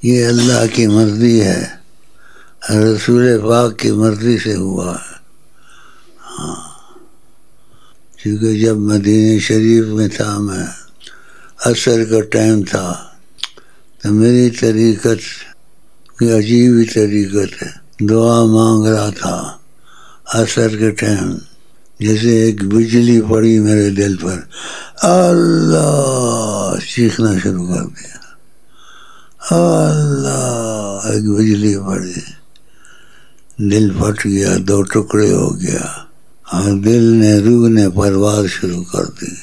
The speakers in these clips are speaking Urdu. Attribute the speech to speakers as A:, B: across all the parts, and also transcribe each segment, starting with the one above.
A: یہ اللہ کی مرضی ہے، رسول پاک کی مرضی سے ہوا ہے۔ ہاں، کیونکہ جب مدینہ شریف میں تھا، میں عصر کا ٹائم تھا، تو میری طریقت کوئی عجیب ہی طریقت ہے، دعا مانگ رہا تھا عصر کے ٹائم، جیسے ایک بجلی پڑی میرے دل پر، اللہ چیخنا شروع کر دیا، اللہ، ایک بجلی پڑی، دل پھٹ گیا، دو ٹکڑے ہو گیا، اور دل نے، روح نے پرواز شروع کر دی۔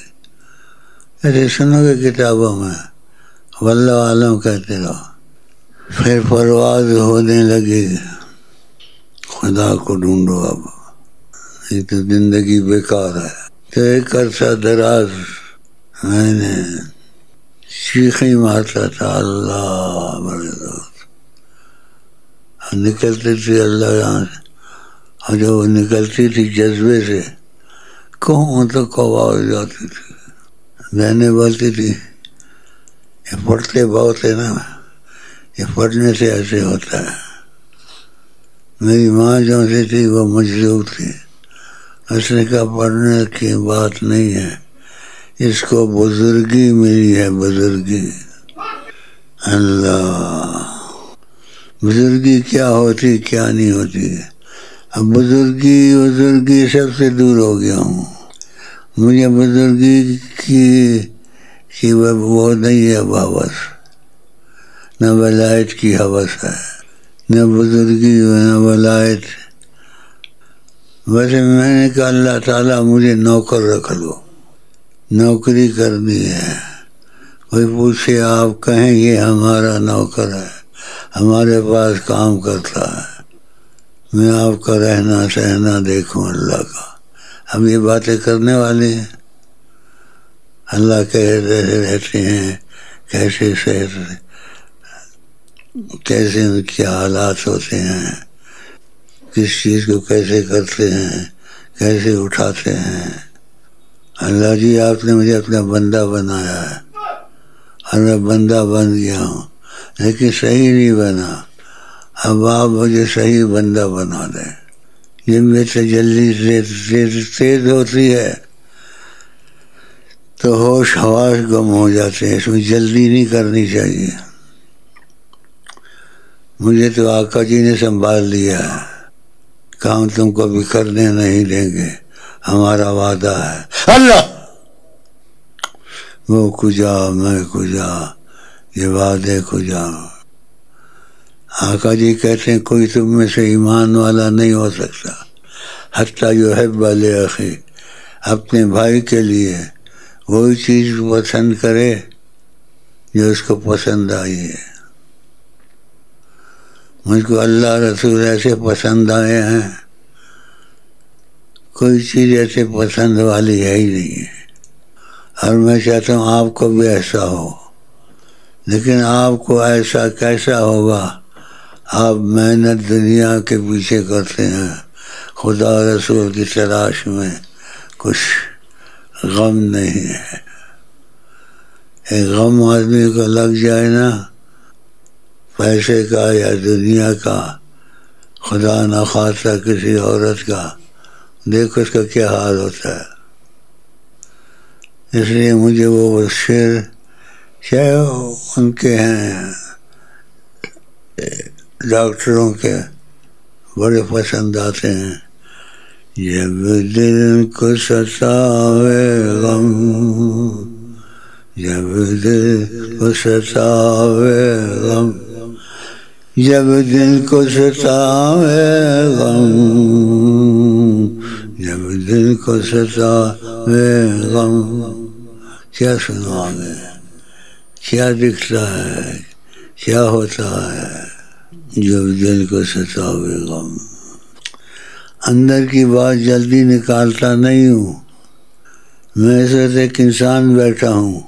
A: ایسے سنو گے کتابوں میں، واللہ عالم کہتے رہو، پھر پرواز ہونے لگی، خدا کو ڈھونڈو، اب یہ تو زندگی بیکار ہے۔ تو ایک عرصہ دراز میں نے چیخیں مارتا تھا، اللہ بڑے دوست، نکلتی تھی اللہ یہاں سے، اور جو وہ نکلتی تھی جذبے سے، کہوں تو آواز جاتی تھی۔ بہنیں بولتی تھی یہ پڑھتے بہت ہے نا، یہ پڑھنے سے ایسے ہوتا ہے۔ میری ماں جو سی تھی وہ مجذوب تھی، اس نے کہا پڑھنے کی بات نہیں ہے، اس کو بزرگی ملی ہے، بزرگی۔ اللہ، بزرگی کیا ہوتی کیا نہیں ہوتی، اب بزرگی سب سے دور ہو گیا ہوں، مجھے بزرگی کی وہ نہیں ہے ہوس، نہ ولایت کی ہوس ہے، نہ بزرگی نہ ولایت۔ ویسے میں نے کہا اللہ تعالیٰ مجھے نوکر رکھ لو، نوکری کرنی ہے، کوئی پوچھے آپ کہیں یہ ہمارا نوکر ہے، ہمارے پاس کام کرتا ہے، میں آپ کا رہنا سہنا دیکھوں اللہ کا۔ ہم یہ باتیں کرنے والے ہیں، اللہ کیسے رہتے ہیں، کیسے ان کے حالات ہوتے ہیں، کس چیز کو کیسے کرتے ہیں، کیسے اٹھاتے ہیں۔ اللہ جی آپ نے مجھے اپنا بندہ بنایا ہے، اور میں بندہ بن گیا ہوں، لیکن صحیح نہیں بنا، اب آپ مجھے صحیح بندہ بنا دیں۔ جن میں تجلی تیز ہوتی ہے تو ہوش حواس گم ہو جاتے ہیں، اس میں جلدی نہیں کرنی چاہیے۔ مجھے تو آقا جی نے سنبھال لیا ہے، کہ ہم تم کو بکھرنے نہیں دیں گے، ہمارا وعدہ ہے۔ اللہ، وہ کجا میں کجا، یہ وعدے کجا۔ آقا جی کہتے ہیں کوئی تم میں سے ایمان والا نہیں ہو سکتا حتیٰ یحب لأخیہ، اپنے بھائی کے لیے وہی چیز پسند کرے جو اس کو پسند آئی ہے۔ مجھ کو اللہ رسول ایسے پسند آئے ہیں، کوئی چیز ایسے پسند والی ہے ہی نہیں ہے، اور میں چاہتا ہوں آپ کو بھی ایسا ہو، لیکن آپ کو ایسا کیسا ہوگا؟ آپ محنت دنیا کے پیچھے کرتے ہیں، خدا رسول کی تلاش میں کچھ غم نہیں ہے۔ ایک غم آدمی کو لگ جائے نا، پیسے کا یا دنیا کا، خدا نخواستہ کسی عورت کا، دیکھو اس کا کیا حال ہوتا ہے۔ اس لیے مجھے وہ شعر چاہے ان کے ہیں ڈاکٹروں کے بڑے پسند آتے ہیں، جب دل کو ستاوے غم، جب دل کو ستاوے غم، جب دل کو ستاوے غم، جب دل کو ستاوے غم۔ کیا سنا میں، کیا دکھتا ہے، کیا ہوتا ہے جب دل کو ستاوے غم۔ اندر کی بات جلدی نکالتا نہیں ہوں، میں ایسے ایک انسان بیٹھا ہوں،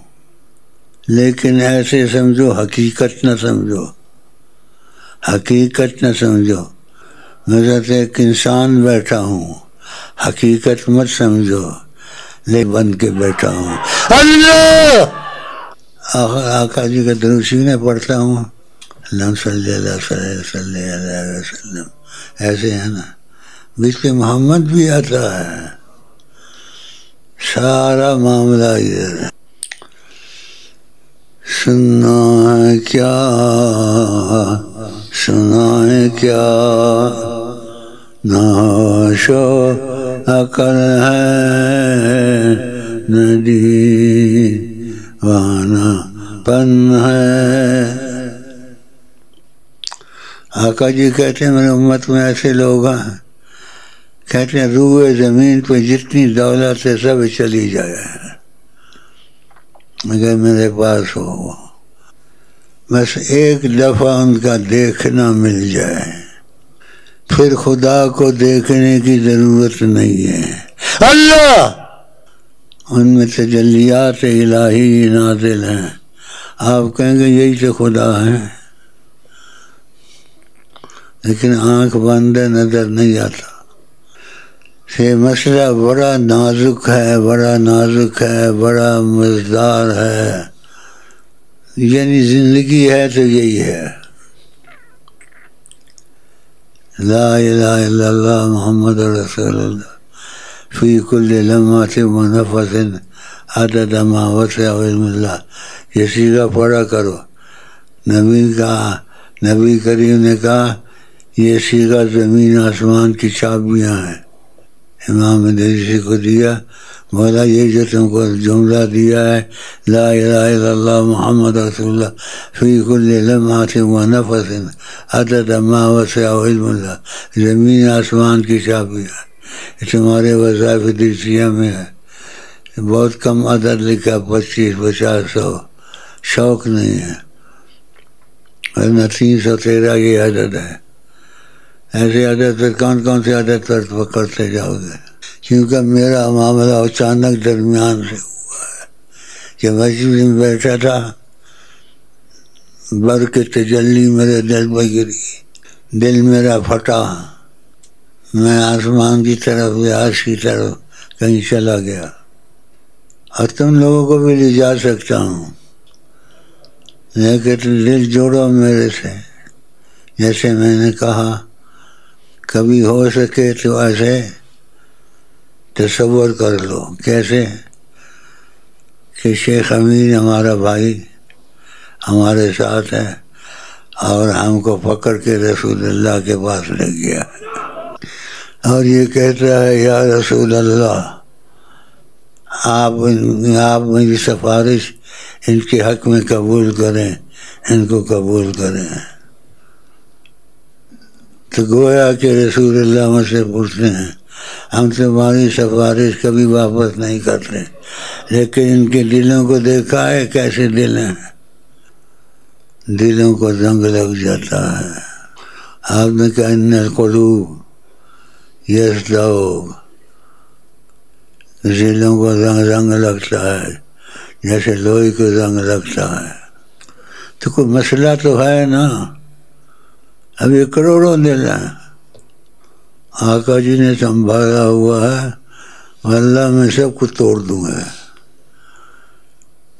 A: لیکن ایسے سمجھو حقیقت نہ سمجھو، حقیقت نہ سمجھو۔ میں ایسے ایک انسان بیٹھا ہوں، حقیقت مت سمجھو، لے بن کے بیٹھا ہوں۔ اللہ، آقا جی کا درود شریف پڑھتا ہوں، اللہ صلی اللہ صلی علیہ وسلم، ایسے ہے نا. بیچ میں محمد بھی آتا ہے. سارا معاملہ ادھر ہے. سننا ہے کیا، سنا ہے کیا، نہ ہوش و عقل ہے، نہ دیوانہ پن ہے. آقا جی کہتے ہیں میرے امت میں ایسے لوگ ہیں، کہتے ہیں روئے زمین پہ جتنی دولت ہے سب چلی جائے مگر میرے پاس ہو، بس ایک دفعہ ان کا دیکھنا مل جائے، پھر خدا کو دیکھنے کی ضرورت نہیں ہے. اللہ ان میں تجلیات الہی نازل ہیں. آپ کہیں گے یہی تو خدا ہے، لیکن آنکھ بند ہے، نظر نہیں آتا. یہ مسئلہ بڑا نازک ہے، بڑا نازک ہے، بڑا مزدار ہے. یعنی زندگی ہے تو یہی ہے. لا الہ الا اللہ محمد رسول اللہ فی کل لمحۃ و نفس عدد ما وسع علم اللہ. یہ سیغہ پڑھا کرو. نبی کریم نے کہا یہ سیغہ زمین آسمان کی چابیاں ہیں. امام ادریسی کو دیا، بولا یہ جو تم کو جملہ دیا ہے لا الہ الا اللہ محمد رسول اللہ فی کل لمحۃ و نفس عدد ما وسع علم اللہ، زمین آسمان کی چابیاں. یہ تمہارے وظائف ادریسیہ میں ہے. بہت کم عدد لکھا، 25 50 100. شوق نہیں ہے، ورنہ 313 یہ عدد ہے. ایسے عدد پر کون سے عدد پر پکڑتے جاؤ گے؟ کیونکہ میرا معاملہ اچانک درمیان سے ہوا ہے کہ مسجد میں بیٹھا تھا، برق تجلی میرے دل پہ گری، دل میرا پھٹا، میں آسمان کی طرف یا عرش کی طرف کہیں چلا گیا. اور تم لوگوں کو بھی لے جا سکتا ہوں، لیکن دل جوڑو میرے سے. جیسے میں نے کہا کبھی ہو سکے تو ایسے تصور کر لو. کیسے کہ شیخ امین ہمارا بھائی ہمارے ساتھ ہے اور ہم کو پکڑ کے رسول اللہ کے پاس لے گیا اور یہ کہتا ہے یا رسول اللہ آپ میری سفارش ان کے حق میں قبول کریں، ان کو قبول کریں. تو گویا کہ رسول اللہ مجھ سے پوچھتے ہیں ہم تمہاری سفارش کبھی واپس نہیں کرتے، لیکن ان کے دلوں کو دیکھا ہے کیسے دل ہیں، دلوں کو زنگ لگ جاتا ہے. آپ نے کہا ان القلوب یصدعوا، دلوں کو زنگ لگتا ہے جیسے لوہے کو زنگ لگتا ہے. تو کوئی مسئلہ تو ہے نا. اب یہ کروڑوں دل ہیں، آقا جی نے سنبھالا ہوا ہے، اللہ میں سب کو توڑ دوں گا.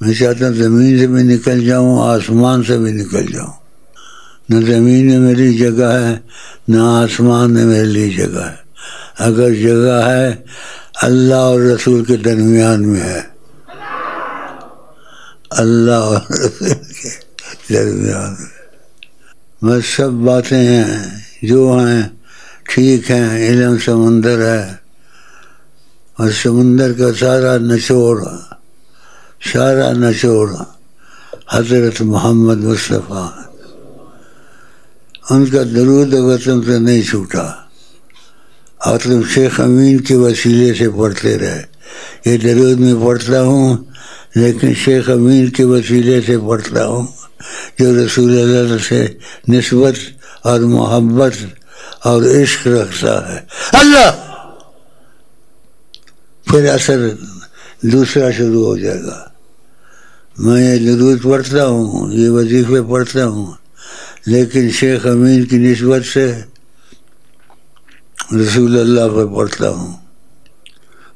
A: میں چاہتا ہوں زمین سے بھی نکل جاؤں، آسمان سے بھی نکل جاؤں. نہ زمین میں میری جگہ ہے، نہ آسمان میں میرے لیے جگہ ہے. اگر جگہ ہے اللہ اور رسول کے درمیان میں ہے، اللہ اور رسول کے درمیان میں. بس سب باتیں ہیں جو ہیں ٹھیک ہیں. علم سمندر ہے اور سمندر کا سارا نچوڑ حضرت محمد مصطفیٰ. ان کا درود اگر تم سے نہیں چھوٹا اور تم شیخ امین کے وسیلے سے پڑھتے رہے. یہ درود میں پڑھتا ہوں لیکن شیخ امین کے وسیلے سے پڑھتا ہوں جو رسول اللہ سے نسبت اور محبت اور عشق رکھتا ہے. اللہ پھر اثر دوسرا شروع ہو جائے گا. میں یہ درود پڑھتا ہوں، یہ وظیفے پڑھتا ہوں، لیکن شیخ امین کی نسبت سے رسول اللہ پر پڑھتا ہوں.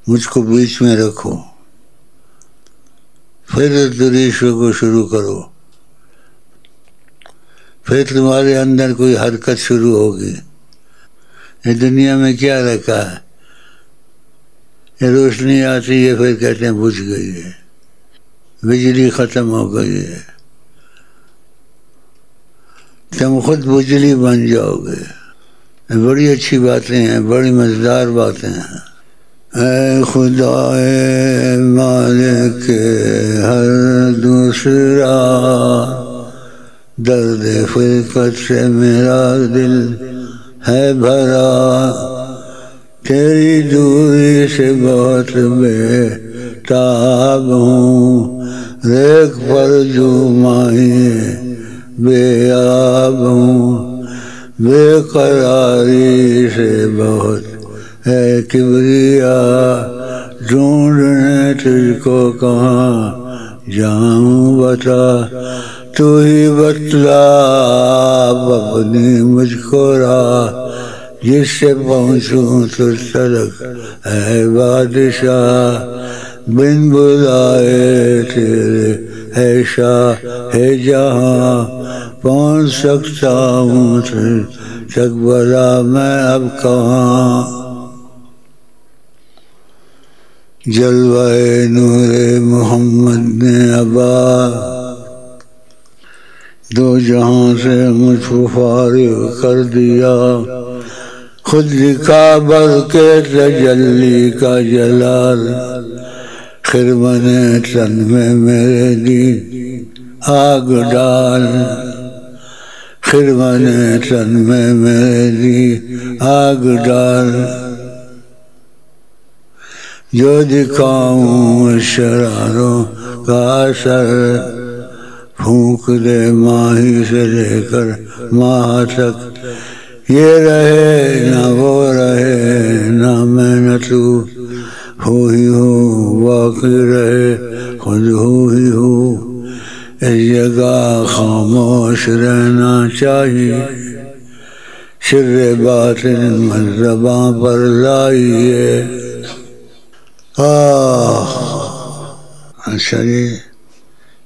A: مجھ کو بیچ میں رکھو، پھر دریشوں کو شروع کرو، پھر تمہارے اندر کوئی حرکت شروع ہوگی. یہ دنیا میں کیا رکھا ہے؟ یہ روشنی آتی ہے پھر کہتے ہیں بجھ گئی ہے، بجلی ختم ہو گئی ہے. تم خود بجلی بن جاؤ گے. بڑی اچھی باتیں ہیں، بڑی مزیدار باتیں ہیں. اے خدا مالک ہر دوسرا، درد فرقت سے میرا دل ہے بھرا. تیری دوری سے بہت بے تاب ہوں، ریگ پر جو ماہی بے آب ہوں. بے قراری سے بہت ہے کبریا، ڈھونڈنے تجھ کو کہاں جاؤں بتا. تو ہی بتلا اپنی مجھ کو راہ، جس سے پہنچوں تجھ تلک اے بادشاہ. بن بلائے تیرے اے شاہ ہے جہاں، پہنچ سکتا ہوں تجھ تک بھلا میں اب کہاں. جلوہ نور محمد نے ابا دو جہاں سے مجھ کو فارغ کر دیا. خود دکھا بر کے تجلی کا جلال، خرمن تن میں میرے دی آگ ڈال. خرمن تن میں میرے دی آگ ڈال. جو دکھاؤں شراروں کا اثر، پھونک دے ماہی سے لے کر ماہ تک. یہ رہے نہ وہ رہے نہ میں نہ تو، ہو ہی ہو باقی رہے خود ہو ہی ہو. اس جگہ خاموش رہنا چاہیے، سر باطن من زباں پر لائیے. اچھا جی،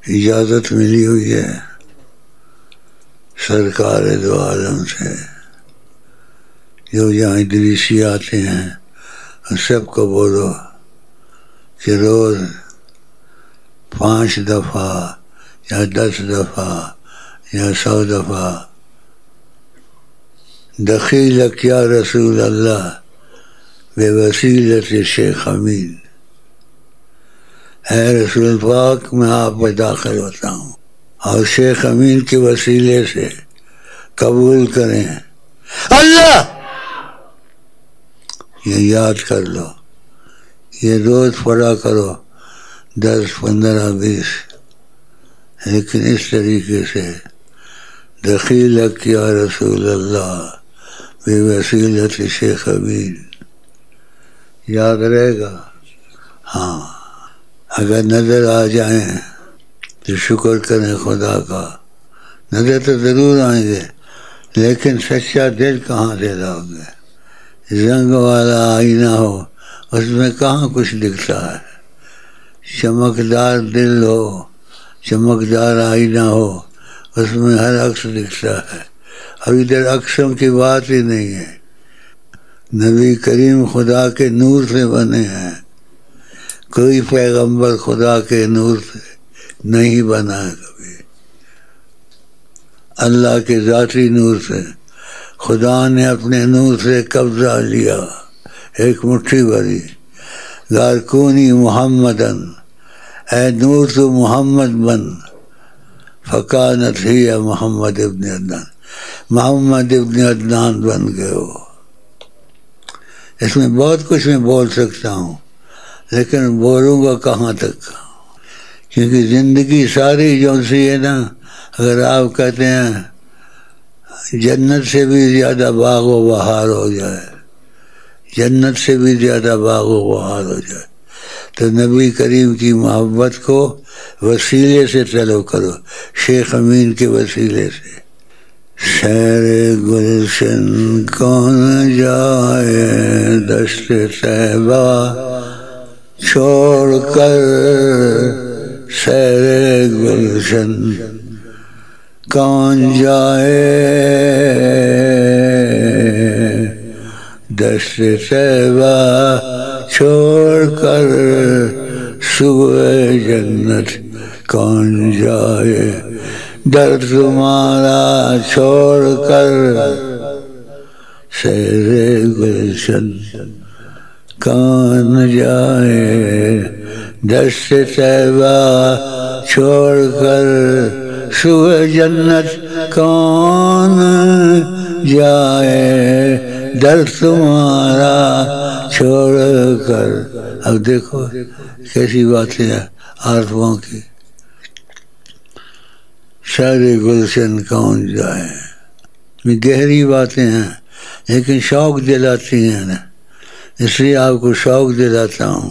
A: اجازت ملی ہوئی ہے سرکار دو عالم سے. جو یہاں ادریسی آتے ہیں سب کو بولو کہ روز 5 دفعہ یا 10 دفعہ یا 100 دفعہ دخیلک یا رسول اللہ بے وسیلت شیخ امین، اے رسول پاک میں آپ پہ داخل ہوتا ہوں اور شیخ امین کے وسیلے سے قبول کریں اللہ. یہ یاد کر لو، یہ روز پڑھا کرو 10 15 20، لیکن اس طریقے سے دخیلک یا رسول اللہ بے وسیلت شیخ امین یاد رہے گا. ہاں، اگر نظر آ جائیں تو شکر کریں خدا کا. نظر تو ضرور آئیں گے لیکن سچا دل کہاں سے لاؤ گے؟ زنگ والا آئینہ ہو اس میں کہاں کچھ دکھتا ہے. چمکدار دل ہو، چمکدار آئینہ ہو، اس میں ہر عکس دکھتا ہے. اب ادھر عکسوں کی بات ہی نہیں ہے. نبی کریم خدا کے نور سے بنے ہیں، کوئی پیغمبر خدا کے نور سے نہیں بنا ہے کبھی. اللہ کے ذاتی نور سے خدا نے اپنے نور سے قبضہ لیا، ایک مٹھی بھری. غارکونی محمدن، اے نور تو محمد بن. فکانت ہی محمد ابن عدنان، محمد ابن عدنان بن گئے ہو. اس میں بہت کچھ میں بول سکتا ہوں لیکن بولوں گا کہاں تک، کیونکہ زندگی ساری جو سی ہے نا، اگر آپ کہتے ہیں جنت سے بھی زیادہ باغ و بہار ہو جائے، جنت سے بھی زیادہ باغ و بہار ہو جائے، تو نبی کریم کی محبت کو وسیلے سے طلب کرو، شیخ امین کے وسیلے سے. شہر گلشن کون جائے دشت طیبہ چھوڑ کر، شہر گلشن کون جائے دشت طیبہ چھوڑ کر سوئے جنت کون جائے در تمہارا چھوڑ کر سیر گلشن کون جائے دشت طیبہ چھوڑ کر سوئے جنت کون جائے در تمہارا چھوڑ کر. اب دیکھو کیسی باتیں ہیں عارفوں کی. سارے گلشن کون جائے، گہری باتیں ہیں لیکن شوق دلاتی ہیں نا، اس لیے آپ کو شوق دلاتا ہوں.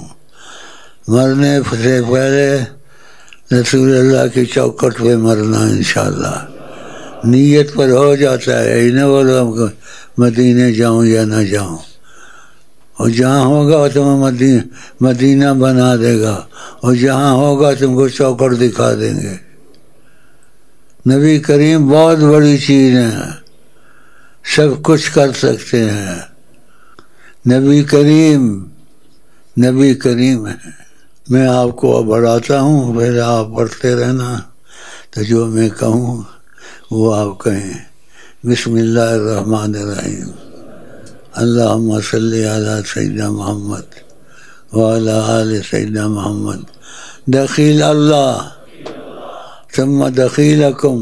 A: مرنے سے پہلے رسول اللہ کی چوکھٹ پہ مرنا انشاءاللہ. نیت پر ہو جاتا ہے، یہ نہ بولو ہم کو مدینے جاؤں یا نہ جاؤں، اور جہاں ہوگا تمہیں مدینہ بنا دے گا، اور جہاں ہوگا تم کو چوکھٹ دکھا دیں گے. نبی کریم بہت بڑی چیز ہے، سب کچھ کر سکتے ہیں. نبی کریم ہے. میں آپ کو بڑھاتا ہوں، پھر آپ پڑھتے رہنا، تو جو میں کہوں وہ آپ کہیں. بسم اللہ الرحمن الرحیم. اللہم صلی علی سیدنا محمد وعلی آل سیدنا محمد. دخیل اللہ ثم دخیلکم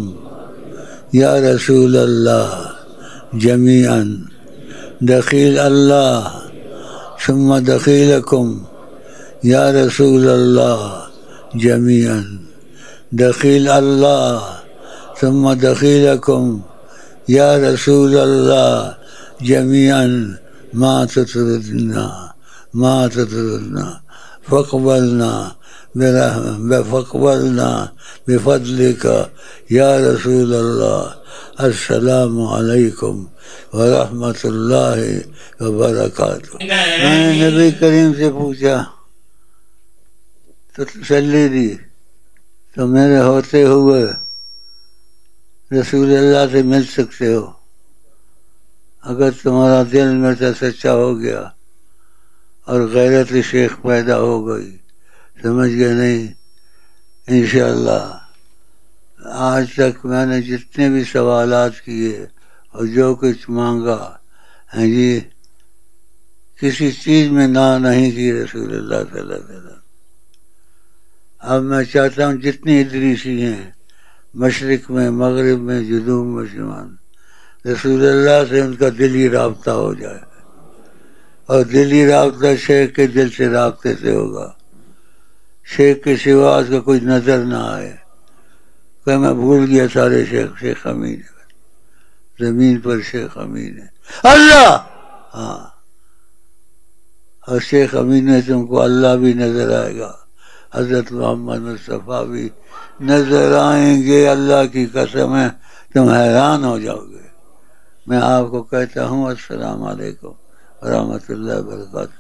A: یا رسول اللہ جمیعا. دخیل اللہ ثم دخیلکم یا رسول اللہ جمیعا. دخیل اللہ ثم دخیلکم یا رسول اللہ جمیعا. ما تطردنا فاقبلنا بفضلک یا رسول اللہ. السلام علیکم ورحمۃ اللہ وبرکاتہ. میں نے نبی کریم سے پوچھا تو تسلی دی، تو میرے ہوتے ہوئے رسول اللہ سے مل سکتے ہو اگر تمہارا دل میں سے سچا ہو گیا اور غیرت شیخ پیدا ہو گئی. سمجھ گئے نہیں؟ انشاءاللہ آج تک میں نے جتنے بھی سوالات کیے اور جو کچھ مانگا ہے جی، کسی چیز میں نہ نہیں کی رسول اللہ صلی اللہ علیہ وسلم. اب میں چاہتا ہوں جتنی ادریسی ہیں مشرق میں، مغرب میں، جنوب میں، شمال، رسول اللہ سے ان کا دلی رابطہ ہو جائے، اور دلی رابطہ شیخ کے دل سے رابطے سے ہوگا. شیخ کے سوا اس کا کوئی نظر نہ آئے کہ میں بھول گیا سارے شیخ امین ہے، زمین پر شیخ امین ہے اللہ. ہاں، اور شیخ امین میں تم کو اللہ بھی نظر آئے گا، حضرت محمد مصطفیٰ بھی نظر آئیں گے. اللہ کی قسم ہے تم حیران ہو جاؤ گے. میں آپ کو کہتا ہوں السلام علیکم ورحمۃ اللہ وبرکاتہ.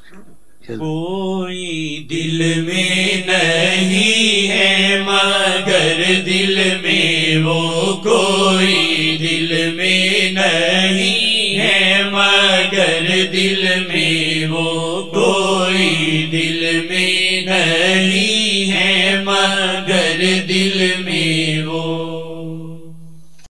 B: کوئی دل میں نہیں ہے مگر دل میں وہ، کوئی دل میں نہیں ہے مگر دل میں وہ، کوئی دل میں نہیں ہے مگر دل